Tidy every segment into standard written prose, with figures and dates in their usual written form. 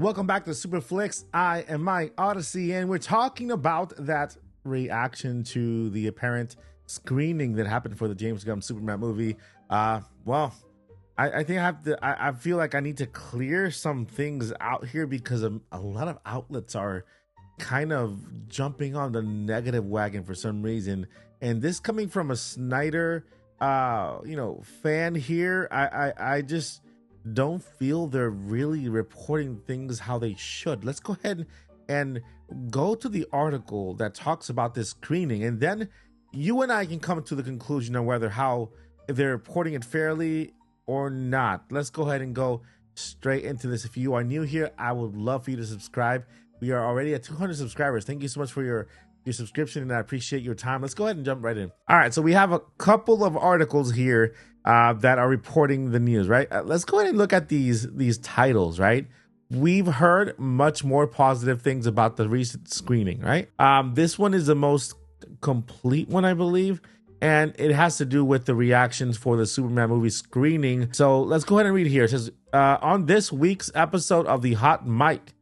Welcome back to Super Flicks. I am Mike Odyssey, and we're talking about that reaction to the apparent screening that happened for the James Gunn Superman movie. Well, I think I have to. I feel like I need to clear some things out here because a lot of outlets are kind of jumping on the negative wagon for some reason, and this coming from a Snyder, fan here. I just don't feel they're really reporting things how they should. Let's go ahead and go to the article that talks about this screening, and then you and I can come to the conclusion on whether if they're reporting it fairly or not. Let's go ahead and go straight into this. If you are new here, I would love for you to subscribe. We are already at 200 subscribers. Thank you so much for your subscription, and I appreciate your time. Let's go ahead and jump right in. All right, so we have a couple of articles here that are reporting the news, right? Let's go ahead and look at these titles, right? We've heard much more positive things about the recent screening, right? This one is the most complete one, I believe, and it has to do with the reactions for the Superman movie screening. So let's go ahead and read here. It says, on this week's episode of the Hot Mic,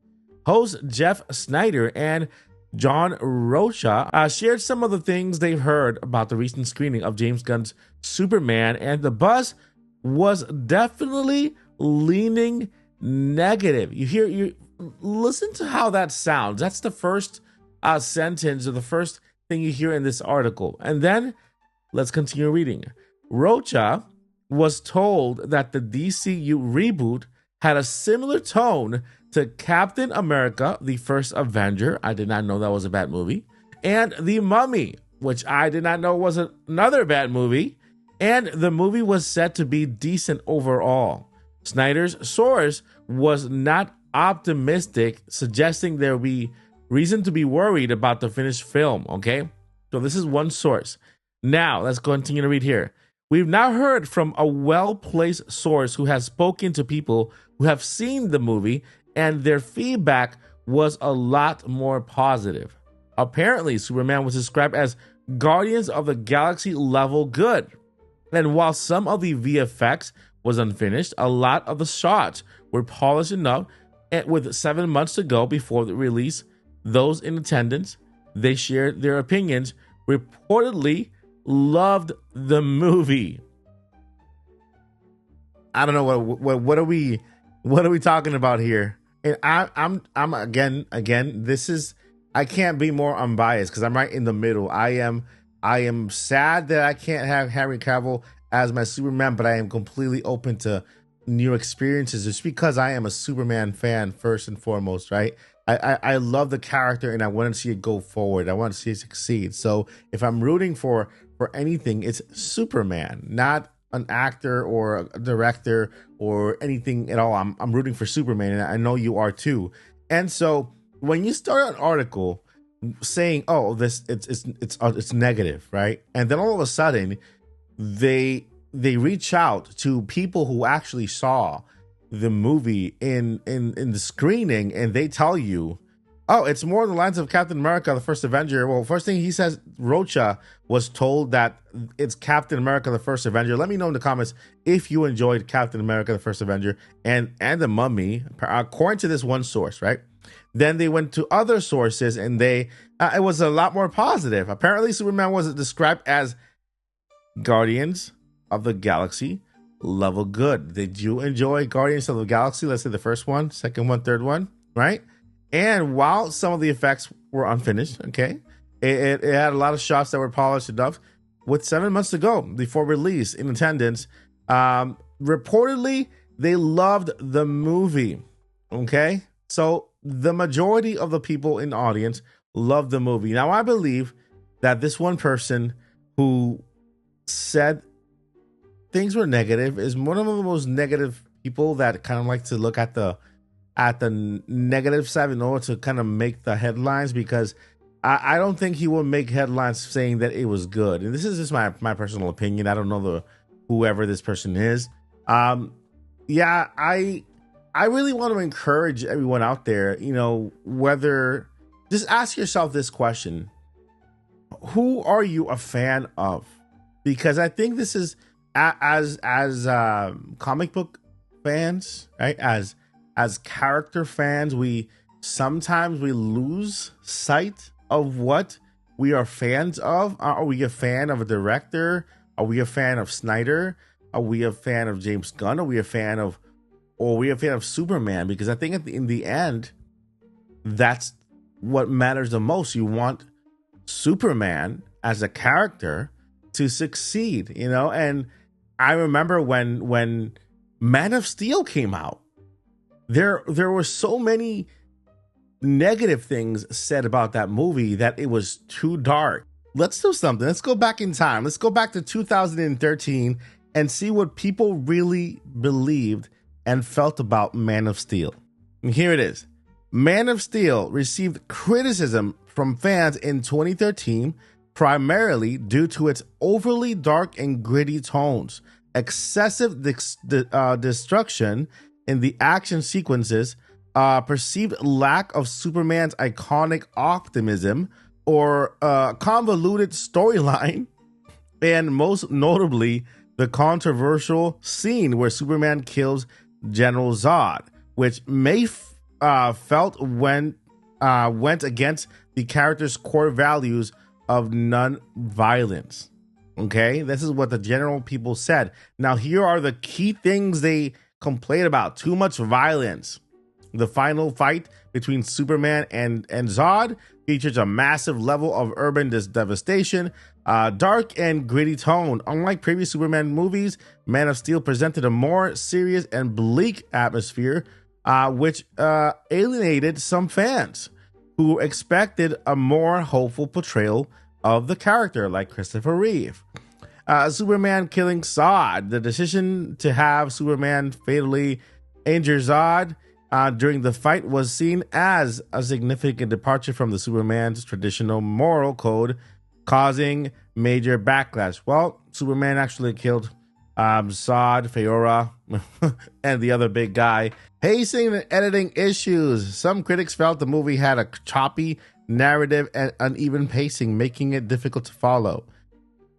host Jeff Snyder and John Rocha shared some of the things they've heard about the recent screening of James Gunn's Superman, and the buzz was definitely leaning negative. You listen to how that sounds. That's the first sentence or the first thing you hear in this article. And then let's continue reading. Rocha was told that the DCU reboot had a similar tone to Captain America, the First Avenger. I did not know that was a bad movie. And The Mummy, which I did not know was another bad movie. And the movie was said to be decent overall. Snyder's source was not optimistic, suggesting there would be reason to be worried about the finished film, okay? So this is one source. Now, let's continue to read here. We've now heard from a well-placed source who has spoken to people who have seen the movie, and their feedback was a lot more positive. Apparently, Superman was described as Guardians of the Galaxy level good. And while some of the VFX was unfinished, a lot of the shots were polished enough, and with 7 months to go before the release, those in attendance, they shared their opinions, reportedly loved the movie. I don't know what are we talking about here? And I'm again, this is, I can't be more unbiased because I'm right in the middle. I am sad that I can't have Henry Cavill as my Superman, but I am completely open to new experiences just because I am a Superman fan first and foremost, right? I love the character and I want to see it go forward. I want to see it succeed. So if I'm rooting for anything, it's Superman, not an actor or a director or anything at all. I'm rooting for Superman, and I know you are too. And so when you start an article saying, "Oh, this it's negative," right? And then all of a sudden they reach out to people who actually saw the movie in the screening, and they tell you, oh, it's more on the lines of Captain America, the First Avenger. Well, first thing he says, Rocha was told that it's Captain America, the First Avenger. Let me know in the comments if you enjoyed Captain America, the First Avenger and The Mummy, according to this one source, right? Then they went to other sources, and it was a lot more positive. Apparently, Superman was described as Guardians of the Galaxy level good. Did you enjoy Guardians of the Galaxy? Let's say the first one, second one, third one, right? And while some of the effects were unfinished, okay, it had a lot of shots that were polished enough. With 7 months to go before release, in attendance, reportedly they loved the movie. Okay, so the majority of the people in the audience loved the movie. Now, I believe that this one person who said things were negative is one of the most negative people that kind of like to look at the negative side in order to kind of make the headlines, because I don't think he will make headlines saying that it was good. And this is just my personal opinion. I don't know whoever this person is. Yeah, I really want to encourage everyone out there, whether, just ask yourself this question: who are you a fan of? Because I think this is as comic book fans, right? As as character fans, we sometimes we lose sight of what we are fans of. Are we a fan of a director? Are we a fan of Snyder? Are we a fan of James Gunn? Are we a fan of Superman? Because I think in the end, that's what matters the most. You want Superman as a character to succeed, you know? And I remember when Man of Steel came out, there were so many negative things said about that movie that it was too dark. Let's do something. Let's go back in time. Let's go back to 2013 and see what people really believed and felt about Man of Steel. And here it is. Man of Steel received criticism from fans in 2013, primarily due to its overly dark and gritty tones, excessive destruction in the action sequences, perceived lack of Superman's iconic optimism, or convoluted storyline, and most notably, the controversial scene where Superman kills General Zod, which may felt went against the character's core values of non-violence. Okay, this is what the general people said. Now, here are the key things they complained about: too much violence. The final fight between Superman and Zod features a massive level of urban devastation, dark and gritty tone. Unlike previous Superman movies, Man of Steel presented a more serious and bleak atmosphere, which alienated some fans who expected a more hopeful portrayal of the character, like Christopher Reeve. Superman killing Zod. The decision to have Superman fatally injure Zod during the fight was seen as a significant departure from the Superman's traditional moral code, causing major backlash. Well, Superman actually killed Zod, Feora, and the other big guy. Pacing and editing issues. Some critics felt the movie had a choppy narrative and uneven pacing, making it difficult to follow.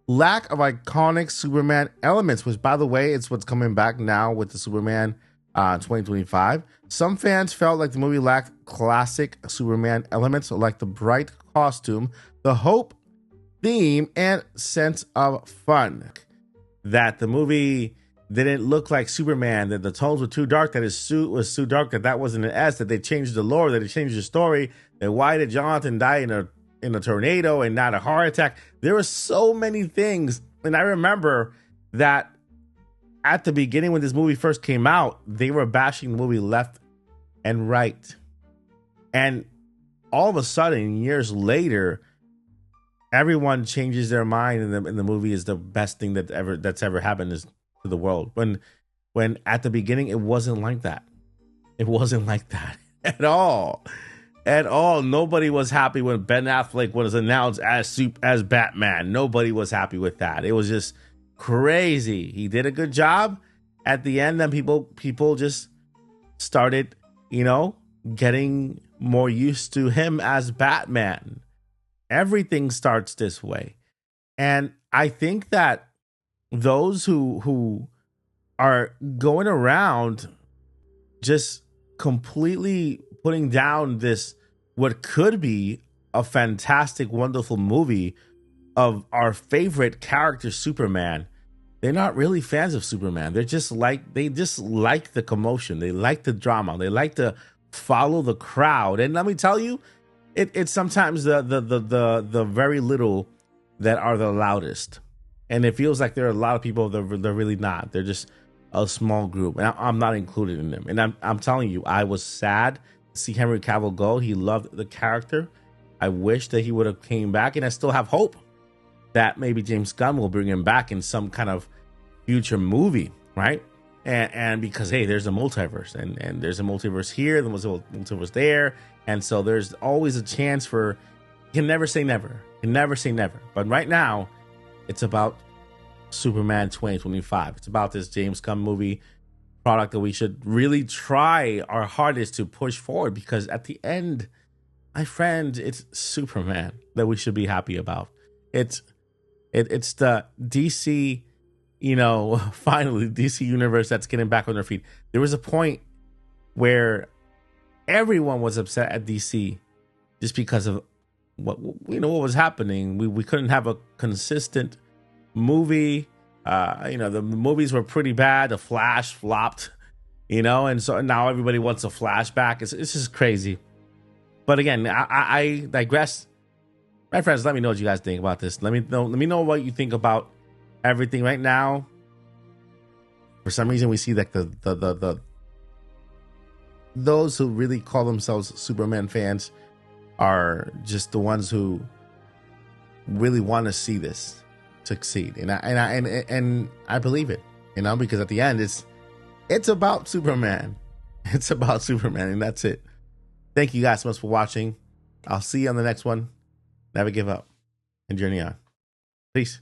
Lack of iconic Superman elements, which, by the way, it's what's coming back now with the Superman 2025. Some fans felt like the movie lacked classic Superman elements like the bright costume, the hope theme, and sense of fun. That the movie didn't look like Superman, that the tones were too dark, that his suit was too dark, that wasn't an S, that they changed the lore, that they changed the story, that why did Jonathan die in a tornado and not a heart attack? There were so many things. And I remember that at the beginning when this movie first came out, they were bashing the movie left and right. And all of a sudden, years later, everyone changes their mind, and the movie is the best thing that's ever happened to the world. When at the beginning it wasn't like that. It wasn't like that at all. At all. Nobody was happy when Ben Affleck was announced as Batman. Nobody was happy with that. It was just crazy. He did a good job at the end, then people just started, getting more used to him as Batman. Everything starts this way. And I think that those who are going around just completely putting down this, what could be a fantastic, wonderful movie of our favorite character, Superman, they're not really fans of Superman. They just like the commotion. They like the drama. They like to follow the crowd. And let me tell you, it's sometimes the very little that are the loudest. And it feels like there are a lot of people that they're really not. They're just a small group, and I'm not included in them. And I'm telling you, I was sad to see Henry Cavill go. He loved the character. I wish that he would have came back, and I still have hope that maybe James Gunn will bring him back in some kind of future movie, right? And because, hey, there's a multiverse, and there's a multiverse here, there was a multiverse there, and so there's always a chance for. You can never say never. You can never say never. But right now, it's about Superman 2025. It's about this James Gunn movie product that we should really try our hardest to push forward, because at the end, my friend, it's Superman that we should be happy about. It's the DC, finally DC universe that's getting back on their feet. There was a point where everyone was upset at DC just because of what was happening. We couldn't have a consistent movie. The movies were pretty bad. The Flash flopped, and so now everybody wants a flashback. It's just crazy. But again, I digress. My friends, let me know what you guys think about this. Let me know what you think about everything right now. For some reason, we see that the those who really call themselves Superman fans are just the ones who really want to see this succeed, and I believe it, because at the end it's about Superman. It's about Superman, and that's it. Thank you guys so much for watching. I'll see you on the next one. Never give up and journey on. Peace.